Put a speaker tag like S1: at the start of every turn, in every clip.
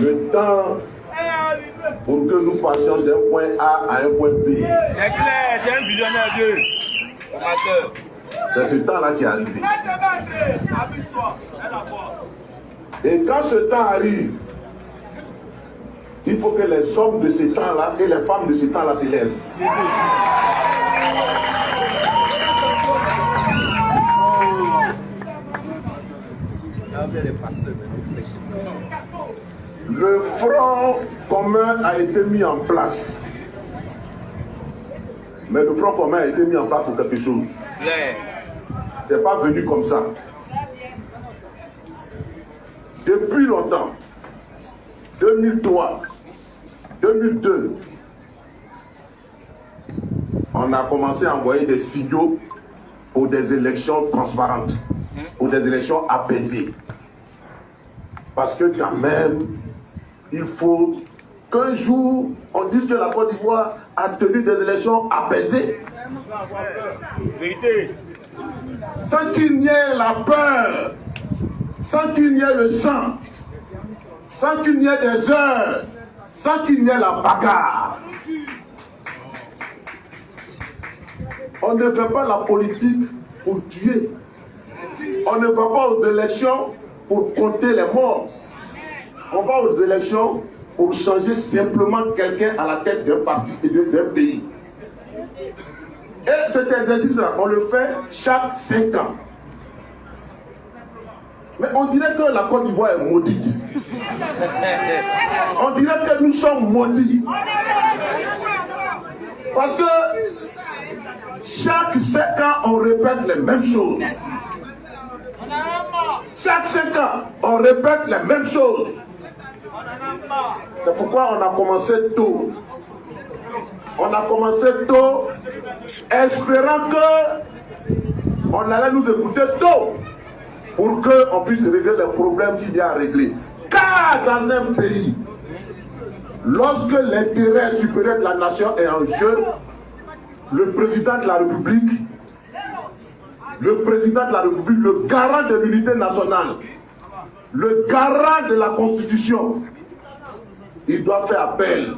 S1: Le temps pour que nous passions d'un point A à un point B.
S2: C'est clair, c'est un visionnaire Dieu. Formateur.
S1: C'est ce temps-là qui est arrivé. Et quand ce temps arrive, il faut que les hommes de ce temps-là et les femmes de ce temps-là s'élèvent. Le front commun a été mis en place. Mais le front commun a été mis en place pour quelque chose. C'est pas venu comme ça. Depuis longtemps, 2003, 2002, on a commencé à envoyer des signaux pour des élections transparentes, pour des élections apaisées. Parce que quand même, il faut qu'un jour, on dise que la Côte d'Ivoire a tenu des élections apaisées.
S2: Vérité.
S1: Sans qu'il n'y ait la peur, sans qu'il n'y ait le sang, sans qu'il n'y ait des heures, sans qu'il n'y ait la bagarre. On ne fait pas la politique pour tuer. On ne va pas aux élections pour compter les morts. On va aux élections pour changer simplement quelqu'un à la tête d'un parti et d'un pays. Et cet exercice-là, on le fait chaque 5 ans. Mais on dirait que la Côte d'Ivoire est maudite. On dirait que nous sommes maudits. Parce que chaque 5 ans, on répète les mêmes choses. Chaque 5 ans, on répète les mêmes choses. C'est pourquoi on a commencé tôt. On a commencé tôt, espérant que on allait nous écouter tôt pour qu'on puisse régler les problèmes qu'il y a à régler. Car dans un pays, lorsque l'intérêt supérieur de la nation est en jeu, le président de la République, le garant de l'unité nationale, le garant de la Constitution, il doit faire appel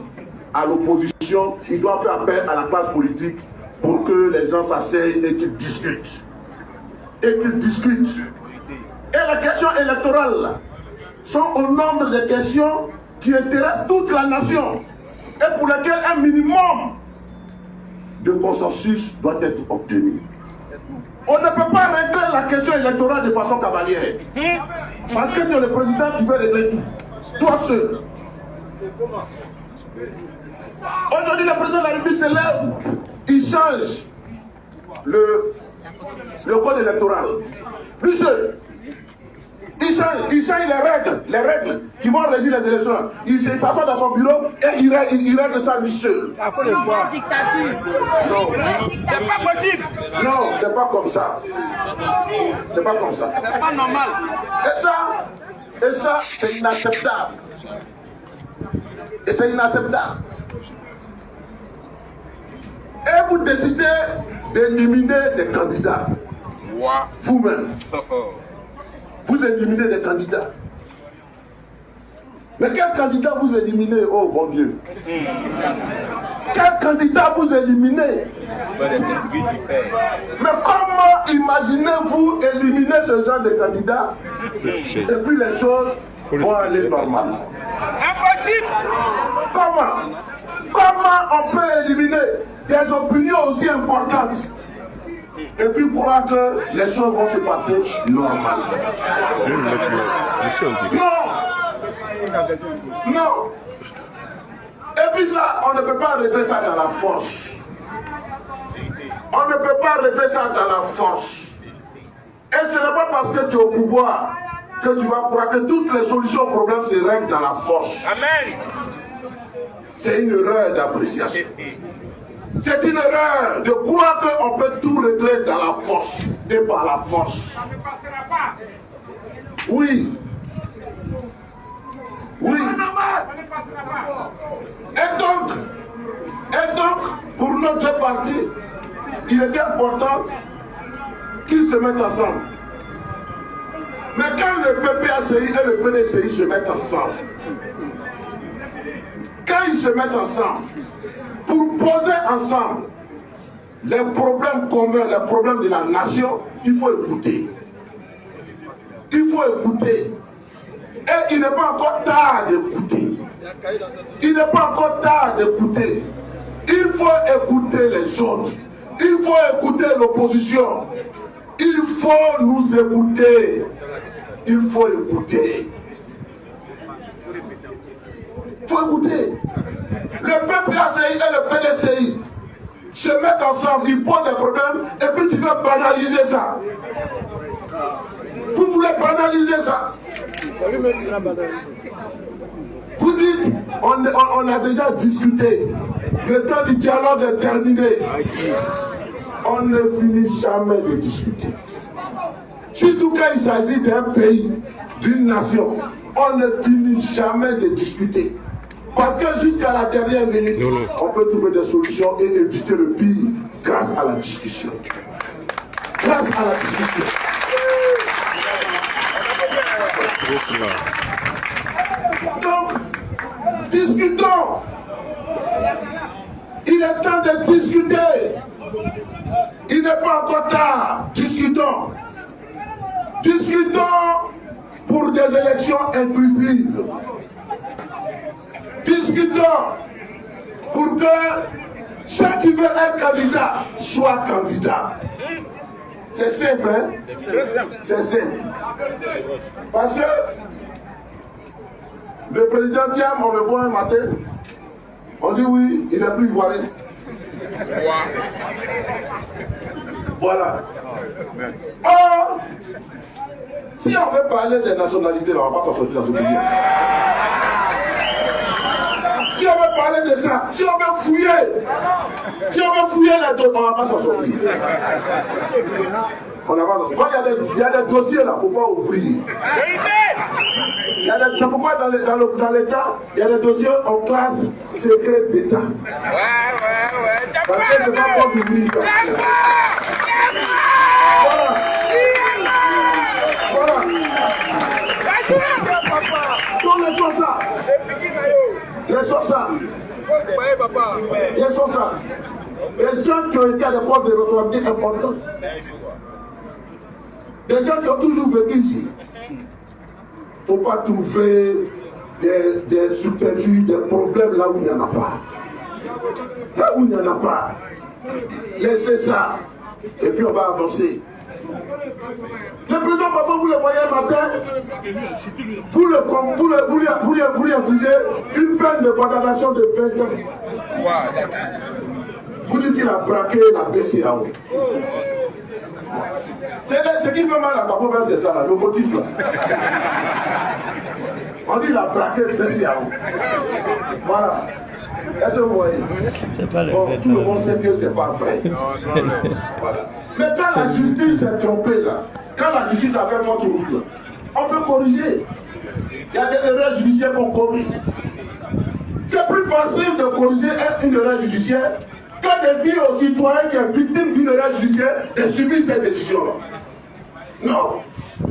S1: à l'opposition, il doit faire appel à la classe politique pour que les gens s'asseyent et qu'ils discutent. Et les questions électorales sont au nombre des questions qui intéressent toute la nation et pour lesquelles un minimum de consensus doit être obtenu. On ne peut pas régler la question électorale de façon cavalière. Parce que tu es le président, tu veux régler tout. Toi seul. Aujourd'hui, le président de la République se lève, il change le code électoral. Lui seul. Il change les règles qui vont régir les élections. Il s'assoit dans son bureau et il règle ça lui seul.
S3: La dictature.
S1: Non.
S2: C'est pas possible.
S1: Non, c'est pas comme ça. C'est pas comme ça.
S2: C'est pas normal.
S1: Et ça, c'est inacceptable. Et c'est inacceptable. Et vous décidez d'éliminer des candidats. Vous-même. Vous éliminez des candidats. Mais quel candidat vous éliminez, oh bon Dieu? Quel candidat vous éliminez? Mais comment imaginez-vous éliminer ce genre de candidat et puis les choses vont aller normalement?
S2: Impossible.
S1: Comment on peut éliminer des opinions aussi importantes et puis croire que les choses vont se passer normalement? Non. Et puis ça, on ne peut pas régler ça dans la force. On ne peut pas régler ça dans la force. Et ce n'est pas parce que tu es au pouvoir que tu vas croire que toutes les solutions au problème se règlent dans la force.
S2: Amen.
S1: C'est une erreur d'appréciation. C'est une erreur de croire qu'on peut tout régler dans la force et par la force.
S2: Ça ne passera pas.
S1: Oui. Et donc, pour notre parti, il était important qu'ils se mettent ensemble. Mais quand le PPACI et le PDCI se mettent ensemble, quand ils se mettent ensemble, pour poser ensemble les problèmes communs, les problèmes de la nation, il faut écouter. Il faut écouter. Et il n'est pas encore tard d'écouter. Il n'est pas encore tard d'écouter. Il faut écouter les autres. Il faut écouter l'opposition. Il faut nous écouter. Il faut écouter. Il faut écouter. Le PPACI et le PDCI se mettent ensemble, ils posent des problèmes, et puis tu veux banaliser ça. Vous voulez banaliser ça. Vous dites, on a déjà discuté. Le temps du dialogue est terminé. On ne finit jamais de discuter. Surtout quand il s'agit d'un pays, d'une nation, on ne finit jamais de discuter. Parce que jusqu'à la dernière minute, on peut trouver des solutions et éviter le pire grâce à la discussion. Grâce à la discussion. Donc, discutons. Il est temps de discuter. Il n'est pas encore tard. Discutons. Discutons pour des élections inclusives. Discutons pour que ceux qui veulent être candidats soient candidats. C'est simple, hein? C'est simple. Parce que le président Thiam, on le voit un matin, on dit oui, il n'est plus ivoirien. Voilà. Or, si on veut parler des nationalités, là, on va pas s'en sortir dans ce pays. Si on veut parler de ça, si on veut fouiller les deux, on va pas s'en sortir. On a pas. Moi, il y a des dossiers là, il ne faut pas ouvrir. C'est pourquoi dans l'État, il y a des dossiers en classe secret d'État. Ouais. Parce que c'est pas pour ouvrir ça. Voilà. Donc laissons ça. Laissons ça. Laissons ça. Les gens qui ont été à des postes de responsabilité importantes. Des gens qui ont toujours vécu ici. Il ne faut pas trouver des superflus, des problèmes là où il n'y en a pas. Là où il n'y en a pas. Laissez ça. Et puis on va avancer. Le président Papa, vous le voyez un matin, vous lui infligez une peine de condamnation de 20 ans. Vous dites qu'il a braqué la BCAO. Ce qui fait mal à Papa, c'est ça, là, le motif là. On dit qu'il a braqué la BCAO. Voilà. Est-ce que vous voyez? Tout le monde sait que ce n'est pas vrai. Voilà. Mais quand la justice s'est trompée là, quand la justice a fait votre route là, on peut corriger. Il y a des erreurs judiciaires qu'on corrige. C'est plus facile de corriger une erreur judiciaire que de dire aux citoyens qui est victime d'une erreur judiciaire de subir cette décision-là. Non.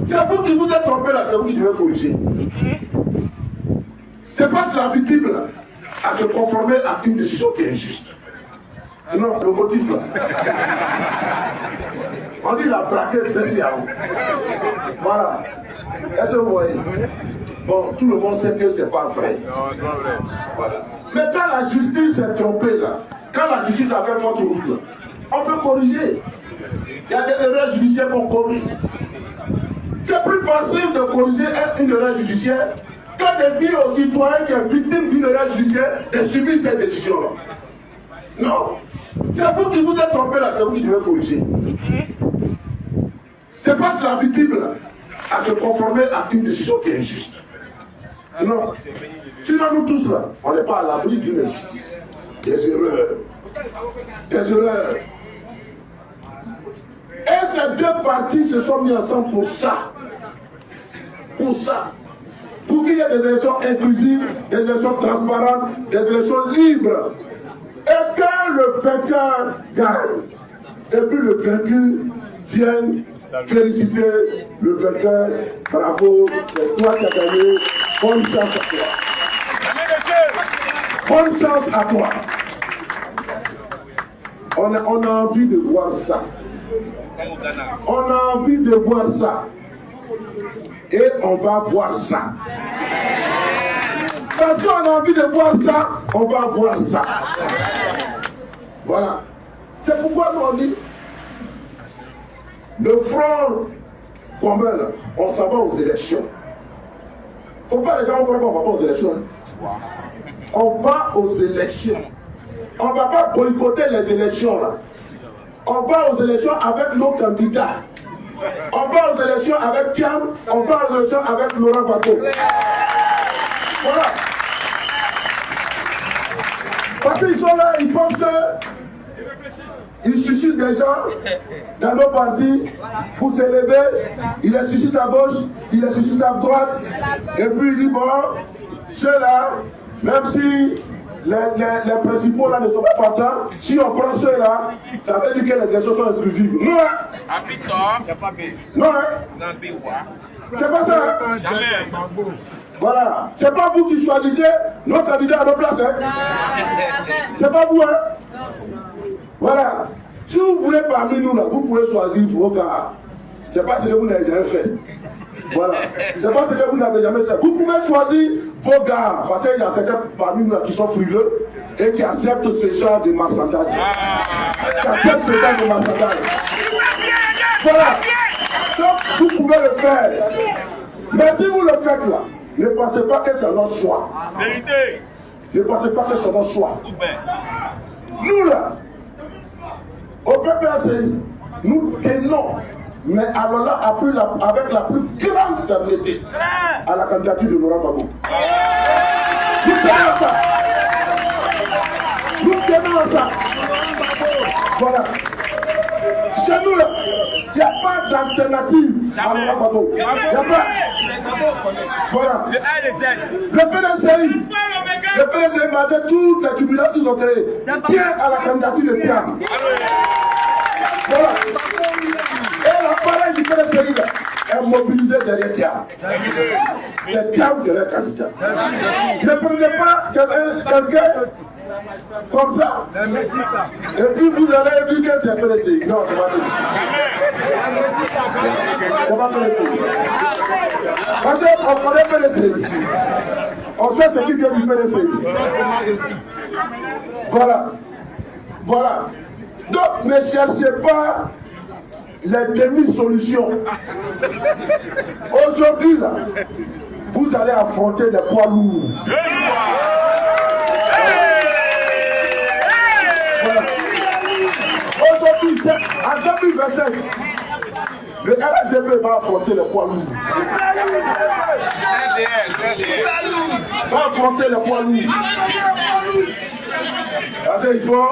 S1: C'est vous qui vous êtes trompé là, c'est vous qui devez corriger. C'est parce que la victime là à se conformer à une décision qui est injuste. Non, le motif là. On dit la braquette de CAO. Voilà. Est-ce que vous voyez? Bon, tout le monde sait que c'est pas vrai. Non, c'est pas vrai. Voilà. Mais quand la justice s'est trompée là, quand la justice a fait votre route là, on peut corriger. Il y a des erreurs judiciaires qu'on corrige. C'est plus facile de corriger une erreur judiciaire que de dire aux citoyens qui est victime d'une erreur judiciaire de subir cette décision-là. Non. C'est vous qui vous êtes trompé là, c'est vous qui devez corriger. C'est parce que la victime là à se conformer à une décision qui est injuste. Non. Sinon nous tous là, on n'est pas à l'abri d'une injustice. Des erreurs. Des erreurs. Et ces deux partis se sont mis ensemble pour ça. Pour ça. Pour qu'il y ait des élections inclusives, des élections transparentes, des élections libres. Et quand le vainqueur gagne, et puis le vaincu vienne féliciter le vainqueur, bravo, c'est toi qui as gagné, bonne chance à toi. Bonne chance à toi. On a envie de voir ça. On a envie de voir ça. Et on va voir ça. Parce qu'on a envie de voir ça, on va voir ça. Voilà. C'est pourquoi nous on dit, le front commun, on s'en va aux élections. Faut pas les gens croient qu'on va pas aux élections. On va aux élections. On ne va pas boycotter les élections là. On va aux élections avec nos candidats. On va aux élections avec Thiam, on va aux élections avec Laurent Gbagbo. Voilà. Parce qu'ils sont là, ils pensent qu'ils suscitent des gens dans nos partis pour s'élever. Ils les suscitent à gauche, ils les suscitent à droite. Et puis ils disent bon, ceux-là, même si les principaux là ne sont pas partants, si on prend ceux-là, ça veut dire que les élections sont exclusives. Non, non, c'est pas ça. Hein? Voilà, c'est pas vous qui choisissez nos candidats à nos places. Hein? C'est pas vous. Hein? Voilà. Si vous voulez parmi nous, là, vous pouvez choisir vos gars. C'est pas ce que vous n'avez jamais fait. Voilà. C'est pas ce que vous n'avez jamais fait. Vous pouvez choisir vos gars. Parce qu'il y a certains parmi nous là, qui sont frileux et qui acceptent ce genre de marchandage. Qui acceptent ce genre de marchandage. Voilà. Donc, vous pouvez le faire. Mais si vous le faites là, ne pensez pas que c'est notre choix.
S2: Vérité.
S1: Ne pensez pas que c'est notre choix. Nous là, au PPACI, nous tenons, mais alors là, avec la plus grande fermeté à la candidature de Laurent Gbagbo. Nous tenons à ça. Nous tenons à ça. Voilà. Chez nous là, il n'y a pas d'alternative à Laurent Gbagbo. Il n'y a pas. Voilà. Le PDCI malgré toutes les tribulations qu'ils ont créées, tient à la candidature de Thiam. Voilà. Et l'appareil du PDCI est mobilisé derrière Thiam. C'est Thiam qui est le candidat. Ne prenez pas quelqu'un comme ça. Et puis vous allez dire que c'est PDCI. Non, c'est pas PDCI. C'est pas PDCI. Parce qu'on connaît PDCI. On sait ce qui vient du PDCI. Voilà. Voilà. Donc ne cherchez pas les demi-solutions. Aujourd'hui, là, vous allez affronter des poids lourds. Voilà. Aujourd'hui, en 2025, le RSDP va affronter les poids lourds. Va affronter les poids lourds. Parce qu'il faut.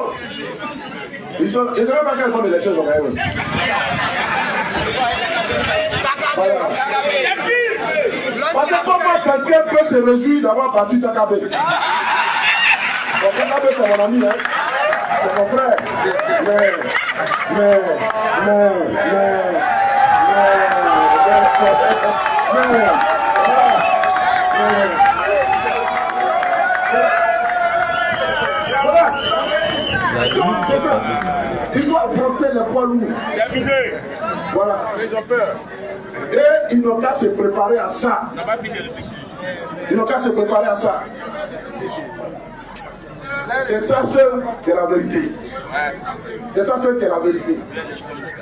S1: Ils ne savent pas quelle bonne élection ils ont gagné. Voilà. Parce que comment quelqu'un peut se réjouir d'avoir battu Takabé? Bon, Takabé, c'est mon ami, hein? C'est mon frère. Mais. Voilà. C'est ça. Il doit affronter les poids lourds. Voilà.
S2: Ils ont peur.
S1: Et ils n'ont qu'à se préparer à ça. Ils n'ont qu'à se préparer à ça. C'est ça seul qui est la vérité. C'est ça seul qui est la vérité.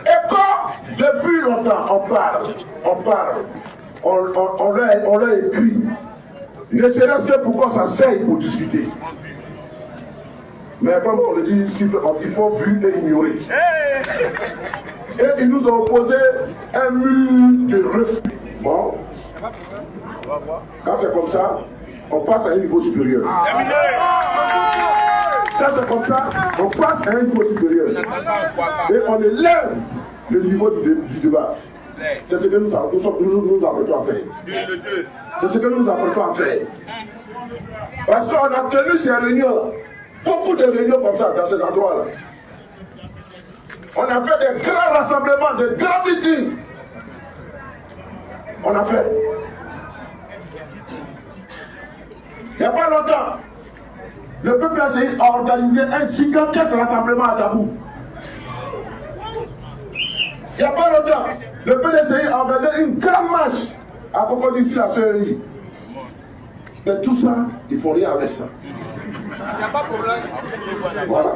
S1: Et quand, depuis longtemps, on l'a écrit, ne serait-ce que pour qu'on s'asseye pour discuter. Mais comme on le dit, il faut vu et ignorer. Et ils nous ont opposé un mur de refus. Bon, quand c'est comme ça, on passe à un niveau supérieur. Quand c'est comme ça, on passe à un niveau supérieur. Et on élève le niveau du débat. C'est ce que nous apprêtons à faire. C'est ce que nous apprêtons à faire. Parce qu'on a tenu ces réunions, beaucoup de réunions comme ça, dans ces endroits-là. On a fait des grands rassemblements, des grands meetings. On a fait. Il n'y a pas longtemps, le PPACI a organisé un gigantesque rassemblement à Dabou. Il n'y a pas longtemps, le PDCI a organisé une grande marche à Cocody à CEI. Mais tout ça, il ne faut rien avec ça.
S2: Il n'y a pas de problème.
S1: Voilà.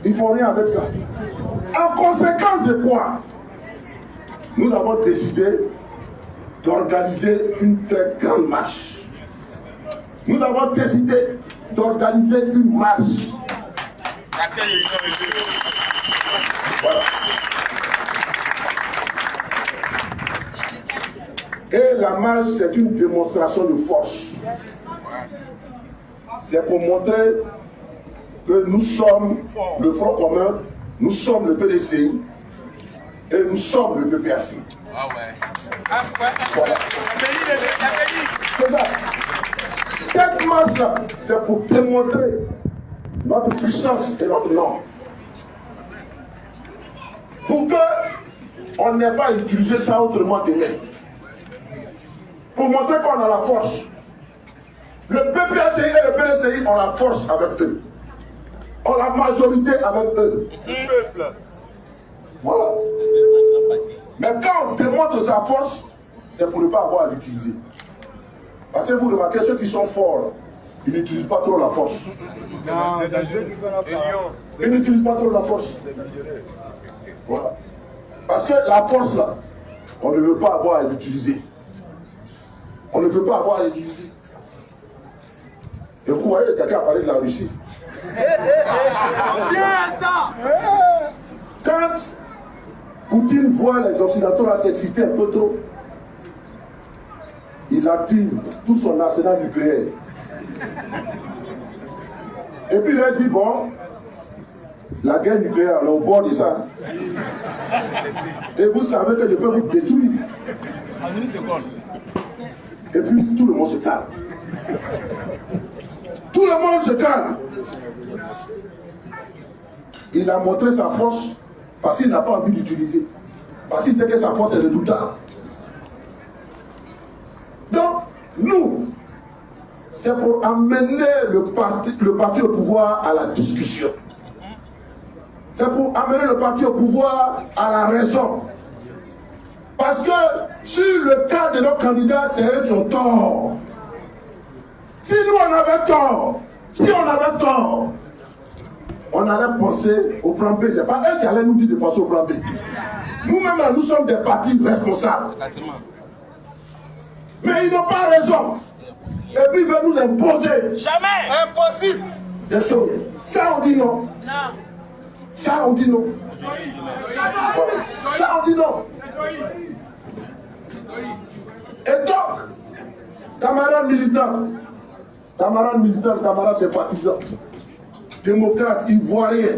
S1: Il ne faut rien avec ça. En conséquence de quoi, nous avons décidé d'organiser une très grande marche. Nous avons décidé d'organiser une marche. Voilà. Et la marche, c'est une démonstration de force. C'est pour montrer que nous sommes le Front commun, nous sommes le PDCI et nous sommes le PPACI.
S2: Ah ouais.
S1: Voilà. C'est ça. Cette marche-là, c'est pour démontrer notre puissance et notre nom. Pour qu'on n'ait pas utilisé ça autrement demain. Pour montrer qu'on a la force. Le PPACI et le PDCI ont la force avec eux. Ont la majorité avec eux. Voilà. Mais quand on démontre sa force, c'est pour ne pas avoir à l'utiliser. Parce que vous remarquez, ceux qui sont forts, ils n'utilisent pas trop la force. Ils n'utilisent pas trop la force. Voilà. Parce que la force là, on ne veut pas avoir à l'utiliser. On ne veut pas avoir à l'utiliser. Et vous voyez, quelqu'un a parlé de la Russie.
S2: Bien ça.
S1: Quand Poutine voit les Occidentaux là s'exciter un peu trop, il active tout son arsenal nucléaire. Et puis il a dit, bon, la guerre nucléaire, on est au bord de ça. Et vous savez que je peux vous détruire.
S2: En une seconde.
S1: Et puis tout le monde se calme. Tout le monde se calme. Il a montré sa force parce qu'il n'a pas envie d'utiliser. Parce qu'il sait que sa force est redoutable. Donc, nous, c'est pour amener le parti au pouvoir à la discussion. C'est pour amener le parti au pouvoir à la raison. Parce que sur le cas de nos candidats, c'est eux qui ont tort. Si nous on avait tort, on allait penser au plan B. Ce n'est pas eux qui allaient nous dire de penser au plan B. Nous-mêmes, nous sommes des partis responsables. Mais ils n'ont pas raison. Et puis ils veulent nous imposer.
S2: Jamais. Impossible.
S1: Des choses. Ça, on dit non.
S3: Non.
S1: Ça, on dit non. Ça, on dit non. Et donc, camarades militants, camarades sympathisants, démocrates, ivoiriens,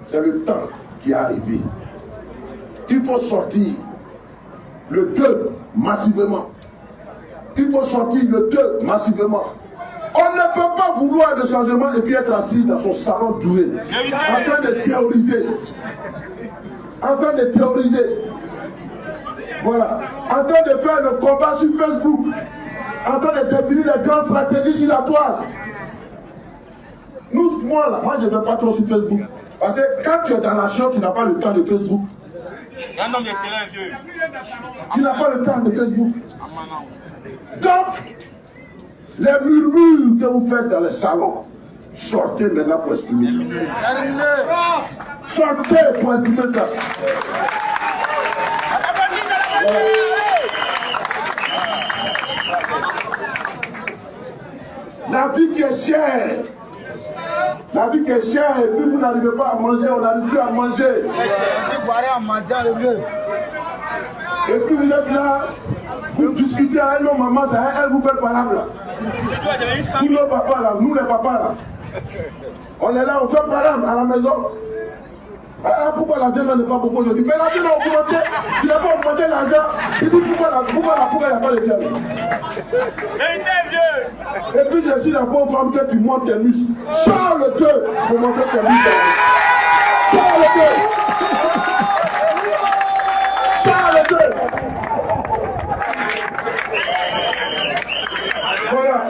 S1: c'est le temps qui est arrivé. Il faut sortir le 2 massivement. Il faut sortir le 2 massivement. On ne peut pas vouloir de changement et puis être assis dans son salon doué, en train de théoriser. En train de théoriser. Voilà. En train de faire le combat sur Facebook. En train de définir les grandes stratégies sur la toile. Moi je ne vais pas trop sur Facebook. Parce que quand tu es dans la chambre, tu n'as pas le temps de Facebook.
S2: Un homme de terrain vieux.
S1: Tu n'as pas le temps de Facebook. Donc, les murmures que vous faites dans les salons, sortez maintenant pour exprimer ça. Sortez pour exprimer ça. Voilà. La vie qui est chère. La vie qui est chère et puis vous n'arrivez pas à manger, on n'arrive plus à manger. Et puis vous êtes là, vous discutez avec nos mamans, c'est elle vous fait parable là. Tous nos papas là, nous les papas là. On est là, on fait parable à la maison. Ah, pourquoi l'argent n'est pas beaucoup aujourd'hui? Mais l'argent a augmenté, il n'a pas augmenté l'argent. Il dit pourquoi il n'y a pas de viande? Et puis je suis la pauvre femme que tu montes tes muscles. Sors le cœur pour montrer tes muscles. Sors le cœur. Sors le cœur. Voilà.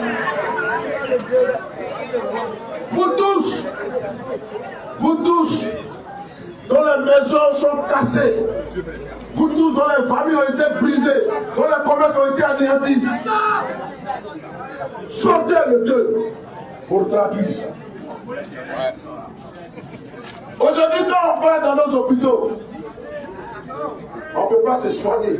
S1: les maisons sont cassées. Vous tous dont les familles ont été brisées, dont les commerces ont été anéantis. Sortez le 2 pour traduire ça. Aujourd'hui, quand on va dans nos hôpitaux, on ne peut pas se soigner.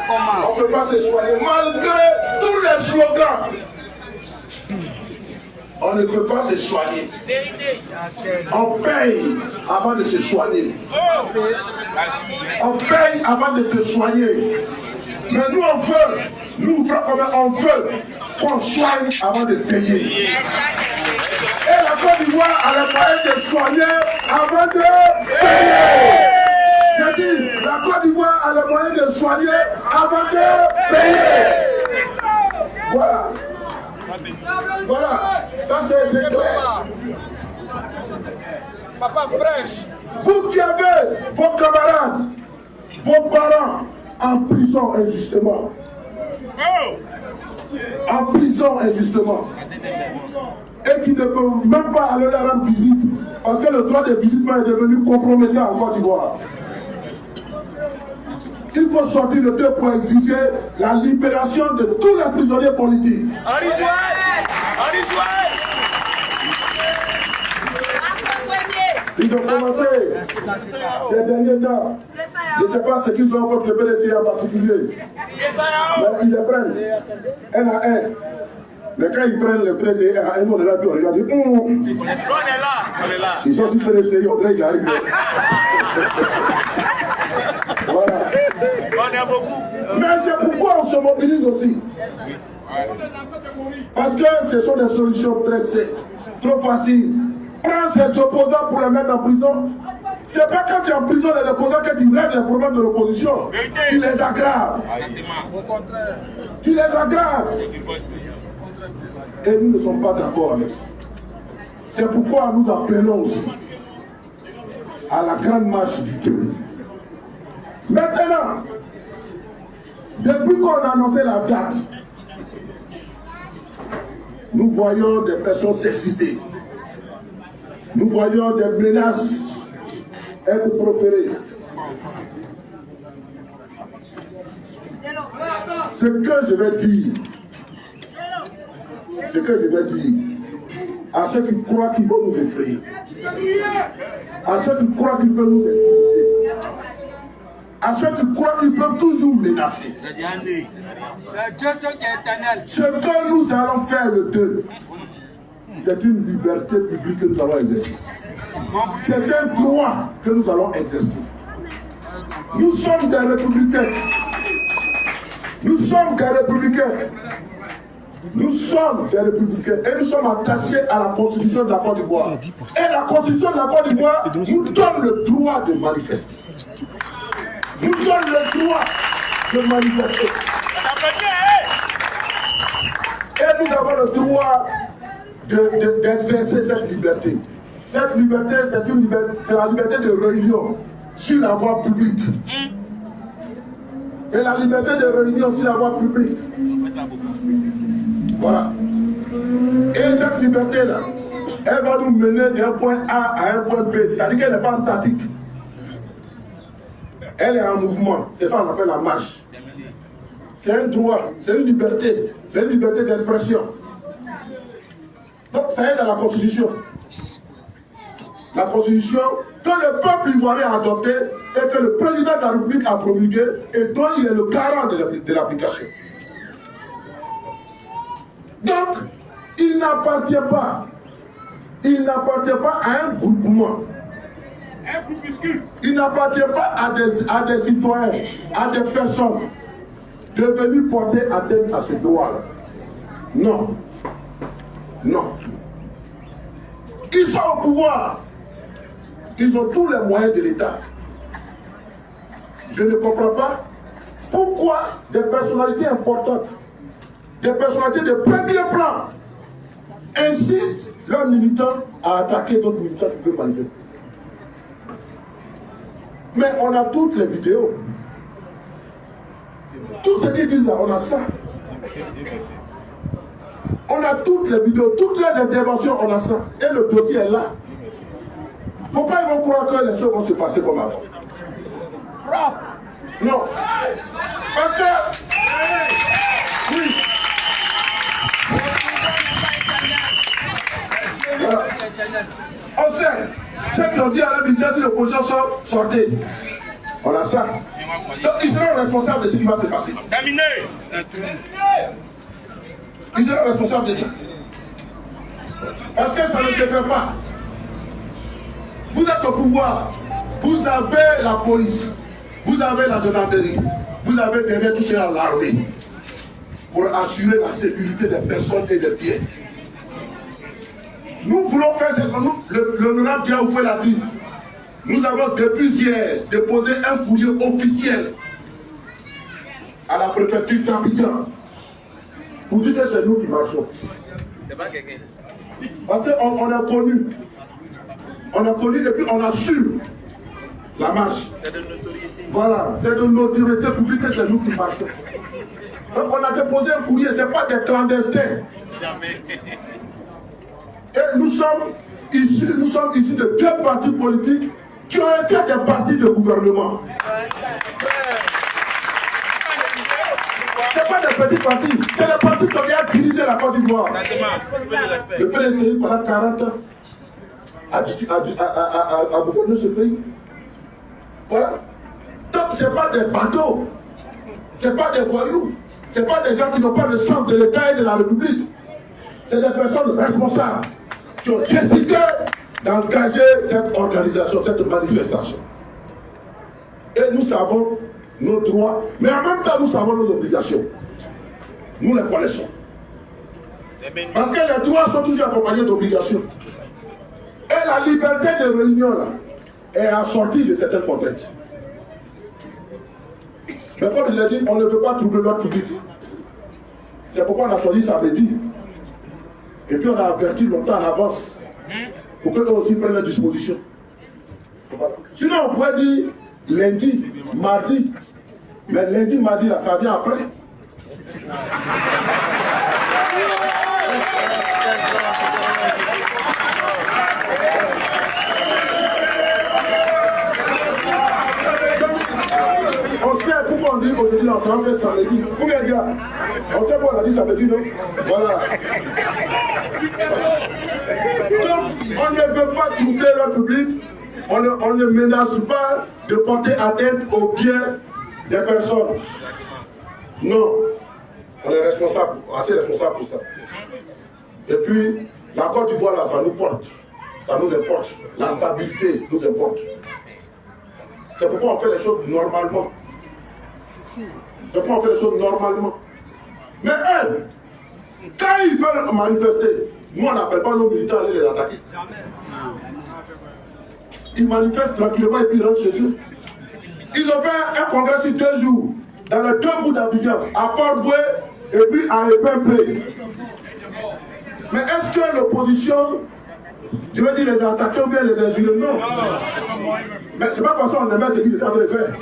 S1: On ne peut pas se soigner. Malgré tous les slogans, on ne peut pas se soigner. On paye avant de se soigner. On paye avant de te soigner. Mais nous, on veut, nous, on veut qu'on soigne avant de payer. Et la Côte d'Ivoire a les moyens de soigner avant de payer. J'ai dit, la Côte d'Ivoire a les moyens de soigner avant de payer. Voilà. Voilà. Ça, c'est clair.
S2: Papa prêche.
S1: Vous qui avez vos camarades, vos parents en prison injustement. En prison injustement. Et qui ne peuvent même pas aller leur rendre visite. Parce que le droit de visitement est devenu compromettant en Côte d'Ivoire. Il faut sortir le 2 pour exiger la libération de tous les prisonniers politiques. Ils ont commencé ces derniers temps. Je ne sais pas ce qu'ils ont contre le PDC en particulier. Mais ils les prennent un à un. Mais quand ils prennent le PDC un à un, on est là, puis on regarde. On est là. Ils sont sur le PDC, on dirait qu'ils arrivent. Voilà.
S2: On est beaucoup.
S1: Mais c'est pourquoi on se mobilise aussi. Parce que ce sont des solutions très simples, trop faciles. Prends ses opposants pour les mettre en prison. C'est pas quand tu es en prison les opposants que tu règles les problèmes de l'opposition. Tu les aggraves. Tu les aggraves. Et nous ne sommes pas d'accord avec ça. C'est pourquoi nous appelons aussi à la grande marche du 2. Maintenant, depuis qu'on a annoncé la date, nous voyons des personnes s'exciter. Nous voyons des menaces être proférées. Ce que je vais dire, à ceux qui croient qu'ils vont nous effrayer, à ceux qui croient qu'ils peuvent nous intimider, à ceux qui croient qu'ils peuvent toujours menacer. Ce que nous allons faire le 2, c'est une liberté publique que nous allons exercer. C'est un droit que nous allons exercer. Nous sommes des républicains. Nous sommes des républicains. Nous sommes des républicains et nous sommes attachés à la constitution de la Côte d'Ivoire. Et la constitution de la Côte d'Ivoire nous donne le droit de manifester. Nous donne le droit de manifester. Et nous avons le droit d'exercer cette liberté. Cette liberté, c'est la liberté de réunion sur la voie publique. C'est la liberté de réunion sur la voie publique. Voilà. Et cette liberté-là, elle va nous mener d'un point A à un point B. C'est-à-dire qu'elle n'est pas statique. Elle est en mouvement. C'est ça qu'on appelle la marche. C'est un droit, c'est une liberté. C'est une liberté d'expression. Donc ça est dans la Constitution. La Constitution que le peuple ivoirien a adoptée et que le président de la République a promulguée et dont il est le garant de l'application. Donc, il n'appartient pas à un groupement. Il n'appartient pas à des citoyens, à des personnes de venir porter atteinte à ce droit-là. Non. Non. Ils sont au pouvoir. Ils ont tous les moyens de l'État. Je ne comprends pas pourquoi des personnalités importantes, des personnalités de premier plan, incitent leurs militants à attaquer d'autres militants qui peuvent manifester. Mais on a toutes les vidéos. Tout ce qu'ils disent là, on a ça. On a toutes les vidéos, toutes les interventions, on a ça. Et le dossier est là. Pourquoi ils vont croire que les choses vont se passer comme avant? Non. Parce que... Oui. Voilà. On sait. Ceux qui ont dit à la militaire, si l'opposition sort, sortez. On a ça. Donc ils seront responsables de ce qui va se passer.
S2: Terminé.
S1: Ils seront responsables de ça. Parce que ça ne se fait pas. Vous êtes au pouvoir. Vous avez la police. Vous avez la gendarmerie. Vous avez derrière tout cela l'armée. Pour assurer la sécurité des personnes et des biens. Nous voulons faire ce que nous, l'honorable Diaoufé l'a dit. Nous avons depuis hier déposé un courrier officiel à la préfecture d'Abidjan pour dire que c'est nous qui marchons. Parce qu'on a connu. On a connu et puis on assume la marche. Voilà, c'est de l'autorité publique que c'est nous qui marchons. Donc on a déposé un courrier, ce n'est pas des clandestins. Jamais. Et nous sommes issus de deux partis politiques qui ont été des partis de gouvernement. Ce n'est pas des petits partis, c'est les partis qui ont dirigé la Côte d'Ivoire. Le PDCI pendant 40 ans a gouverné ce pays. Voilà. Donc ce n'est pas des bateaux, ce n'est pas des voyous, ce n'est pas des gens qui n'ont pas le sens de l'État et de la République. C'est des personnes responsables qui ont décidé d'engager cette organisation, cette manifestation. Et nous savons nos droits, mais en même temps nous savons nos obligations. Nous les connaissons. Parce que les droits sont toujours accompagnés d'obligations. Et la liberté de réunion là, est assortie de certaines contraintes. Mais comme je l'ai dit, on ne peut pas troubler l'ordre public. C'est pourquoi on a choisi samedi. Et puis on a averti longtemps en avance pour qu'eux aussi prennent leurs dispositions. Voilà. Sinon on pourrait dire lundi, mardi. Mais lundi, mardi, là, ça vient après. On sait pourquoi on dit aujourd'hui, on s'en fait samedi. Pour les gars, on sait pourquoi on a dit samedi, non? Voilà. Donc, on ne veut pas troubler le public, on ne menace pas de porter atteinte aux biens des personnes. Non. On est responsable, assez responsable pour ça. Et puis, la Côte d'Ivoire, là, ça nous porte. Ça nous importe. La stabilité nous importe. C'est pourquoi on fait les choses normalement. C'est pourquoi on fait les choses normalement. Mais elles, quand ils veulent manifester, nous on n'appelle pas nos militants à aller les attaquer. Ils manifestent tranquillement et puis ils rentrent chez eux. Ils ont fait un congrès sur 2 jours, dans les 2 bouts d'Abidjan, à Port-Boué et puis à Epempe. Mais est-ce que l'opposition, je veux dire les attaquer ou bien les injurer? Non. Mais c'est pas parce qu'on aimait ce qu'ils étaient en train de faire.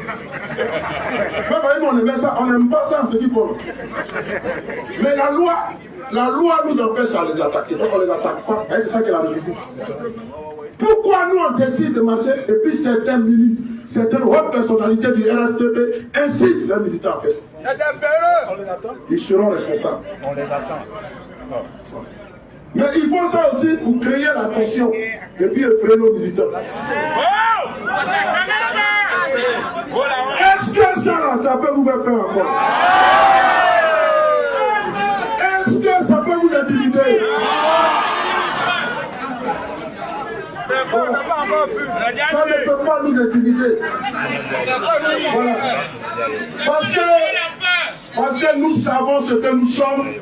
S1: C'est pas parce qu'on aimait ça, on n'aime pas ça, ce qu'ils font. Mais la loi nous empêche à les attaquer. Donc on ne les attaque pas. Et c'est ça qui est la révolution. Pourquoi nous on décide de marcher et puis certains milices, certaines hautes personnalités du RSTP ainsi les militants fait ça? Ils seront responsables.
S4: On les attend.
S1: Mais ils font ça aussi pour créer la tension et puis effrayer nos militants. Est-ce que ça peut vous faire peur encore? Est-ce que ça peut vous intimider? Ça ne peut pas nous intimider. Voilà. Parce que nous savons ce que nous sommes,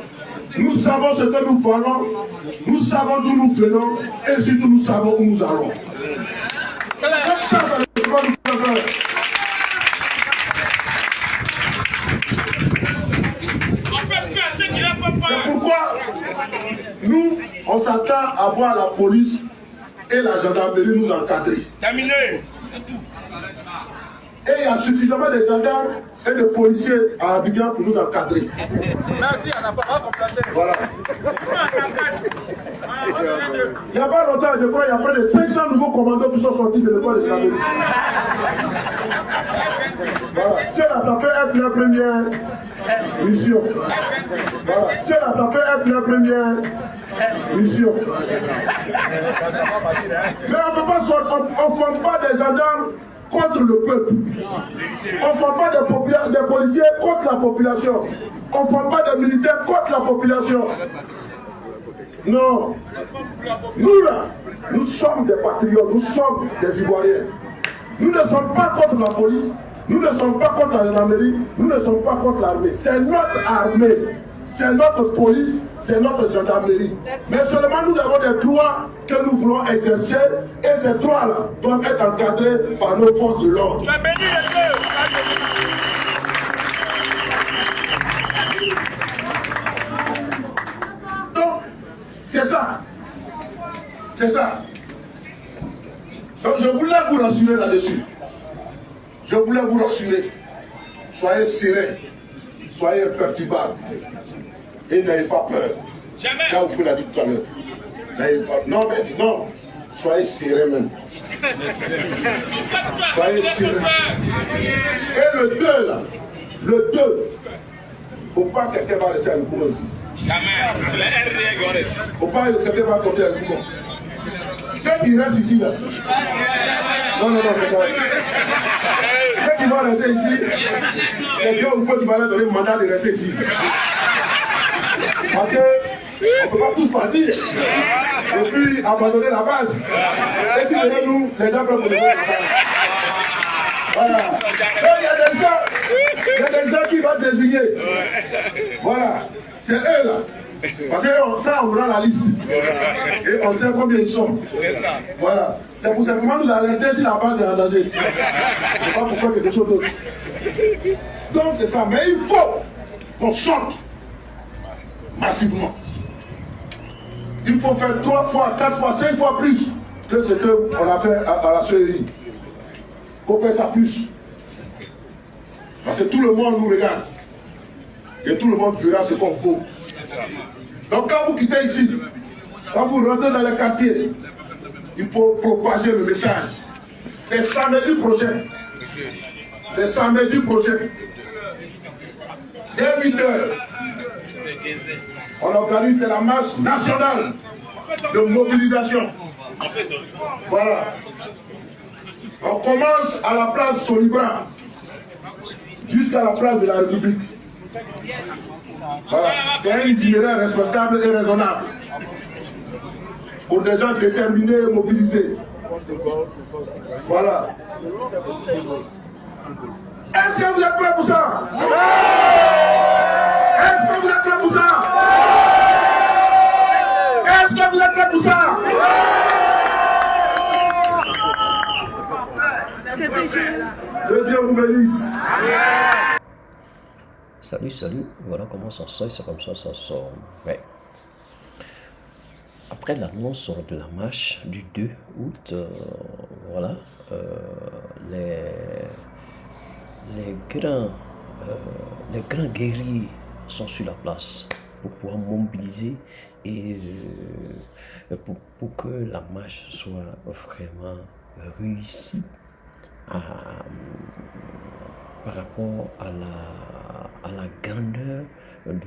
S1: nous savons ce que nous parlons, nous savons d'où nous venons et surtout nous savons où nous allons. Donc ça ne peut pas nous faire peur. C'est pourquoi nous, on s'attend à voir la police et la gendarmerie nous encadrer.
S2: Terminé.
S1: Et il y a suffisamment de gendarmes et de policiers à Abidjan pour nous encadrer.
S4: Merci, on n'a pas complété.
S1: Voilà. Il n'y a pas longtemps, je crois, il y a près de 500 nouveaux commandos qui sont sortis de l'école de gendarmerie. Voilà. Cela, ça peut être la première mission. Voilà. Cela, ça peut être la première mission. Mais on ne forme pas des gendarmes contre le peuple. On ne forme pas des policiers contre la population. On ne forme pas des militaires contre la population. Non. Nous là, nous sommes des patriotes, nous sommes des Ivoiriens. Nous ne sommes pas contre la police, nous ne sommes pas contre la gendarmerie, nous ne sommes pas contre l'armée. C'est notre armée, c'est notre police, c'est notre gendarmerie. Mais seulement nous avons des droits que nous voulons exercer et ces droits-là doivent être encadrés par nos forces de l'ordre. Donc, c'est ça. C'est ça. Donc je voulais vous rassurer là-dessus. Je voulais vous rassurer. Soyez sereins. Soyez imperturbables. Et n'ayez pas peur. Jamais. Là où vous l'avez dit tout à l'heure. N'ayez pas. Non, mais non. Soyez sereins même. Soyez sereins. Et le 2 là. Le 2. Il ne faut pas que quelqu'un va laisser un coup aussi. Jamais. Il ne faut pas que quelqu'un va compter un coup. Ceux qui restent ici là. Non, c'est pas vrai. Ceux qui vont rester ici, c'est Dieu ou faut qu'il va leur donner le mandat de rester ici. Parce qu'on ne peut pas tous partir. Et puis abandonner la base. Et si derrière nous, les gens peuvent donner la base. Voilà. Donc il y a des gens qui vont désigner. Voilà. C'est eux là. Parce que ça, on prend la liste. Et on sait combien ils sont. Voilà. C'est pour simplement nous alerter si la base est en danger. Je ne sais pas pourquoi quelque chose d'autre. Donc c'est ça. Mais il faut qu'on sorte massivement. Il faut faire 3 fois, 4 fois, 5 fois plus que ce qu'on a fait à la Suérie. Il faut faire ça plus. Parce que tout le monde nous regarde. Et tout le monde verra ce qu'on vaut. Donc quand vous quittez ici, quand vous rentrez dans les quartiers, il faut propager le message. C'est samedi prochain. C'est samedi prochain. Dès 8 h, on organise la marche nationale de mobilisation. Voilà. On commence à la place Solibra jusqu'à la place de la République. Voilà. C'est un itinéraire respectable et raisonnable pour des gens déterminés et mobilisés. Voilà. Est-ce que vous êtes prêts pour ça? Est-ce que vous êtes prêts pour ça? Est-ce que vous êtes prêts pour ça? Que Dieu vous bénisse.
S4: Salut, voilà comment ça sort, c'est comme ça sort. Ouais. Après l'annonce de la marche du 2 août, voilà, les grands guerriers sont sur la place pour pouvoir mobiliser et pour que la marche soit vraiment réussie par rapport à la grandeur de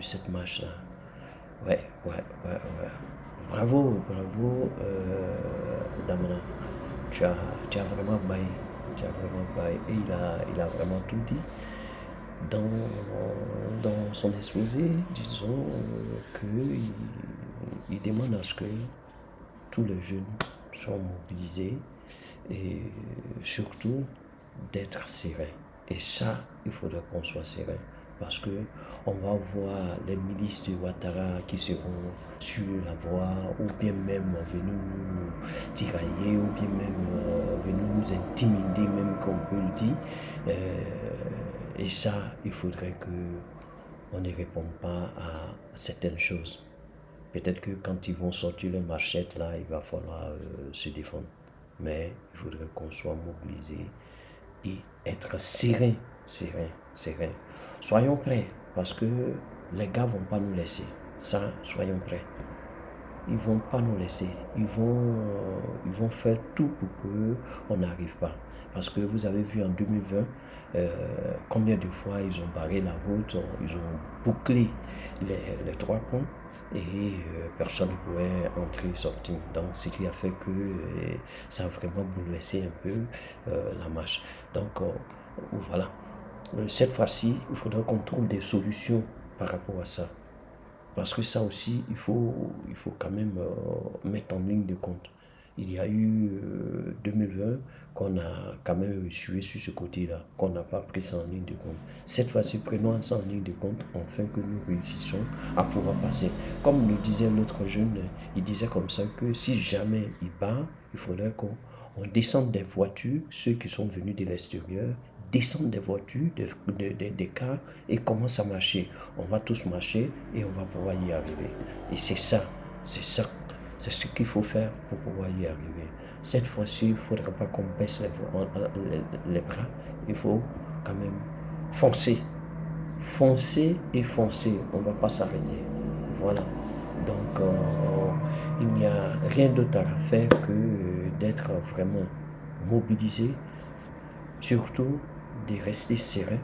S4: cette marche-là. Ouais. Bravo, Damana. Tu as vraiment baillé. Et il a vraiment tout dit dans son exposé, disons qu'il demande à ce que tous les jeunes soient mobilisés et surtout d'être sereins. Et ça, il faudrait qu'on soit serein. Parce que on va voir les milices de Ouattara qui seront sur la voie, ou bien même venus nous tirailler, ou bien même venus nous intimider, même comme on peut le dire. Et ça, il faudrait qu'on ne réponde pas à certaines choses. Peut-être que quand ils vont sortir le machette, là, il va falloir se défendre. Mais il faudrait qu'on soit mobilisé et être serein. Soyons prêts, parce que les gars ne vont pas nous laisser. Ça, soyons prêts. ils vont pas nous laisser. Ils vont faire tout pour qu'on n'arrive pas. Parce que vous avez vu en 2020, combien de fois ils ont barré la route, ils ont bouclé les 3 ponts et personne ne pouvait entrer et sortir. Donc, ce qui a fait que ça a vraiment bouleversé un peu la marche. Donc, voilà. Cette fois-ci, il faudra qu'on trouve des solutions par rapport à ça. Parce que ça aussi, il faut quand même mettre en ligne de compte. Il y a eu 2020 qu'on a quand même suivi sur ce côté-là, qu'on n'a pas pris ça en ligne de compte. Cette fois-ci, prenons ça en ligne de compte afin que nous réussissions à pouvoir passer. Comme le disait l'autre jeune, il disait comme ça que si jamais il bat, il faudrait qu'on descende des voitures, ceux qui sont venus de l'extérieur, descendent des voitures, des cars et commencent à marcher. On va tous marcher et on va pouvoir y arriver. Et c'est ça, c'est ce qu'il faut faire pour pouvoir y arriver. Cette fois-ci, il ne faudra pas qu'on baisse les bras. Il faut quand même foncer. Foncer et foncer. On ne va pas s'arrêter. Voilà. Donc, il n'y a rien d'autre à faire que d'être vraiment mobilisé. Surtout, de rester serein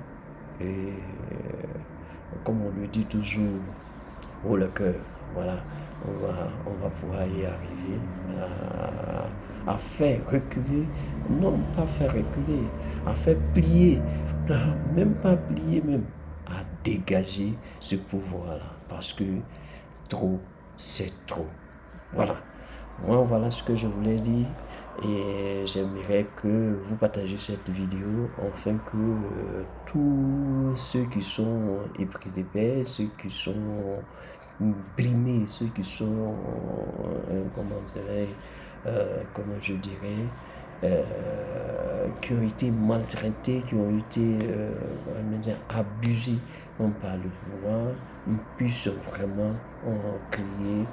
S4: et comme on le dit toujours, haut le cœur, voilà, on va pouvoir y arriver à faire reculer, non pas faire reculer, à faire plier, même pas plier même, à dégager ce pouvoir-là, parce que trop, c'est trop. Voilà. Moi, voilà ce que je voulais dire et j'aimerais que vous partagez cette vidéo afin que tous ceux qui sont épris de paix, ceux qui sont brimés, ceux qui sont, comment je dirais, qui ont été maltraités, qui ont été abusés par le pouvoir, puissent vraiment crier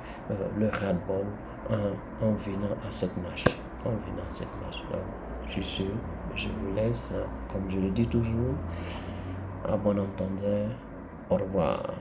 S4: le ras-le-bol en venant à cette marche. Donc, sur ce, je vous laisse, comme je le dis toujours, à bon entendeur, au revoir.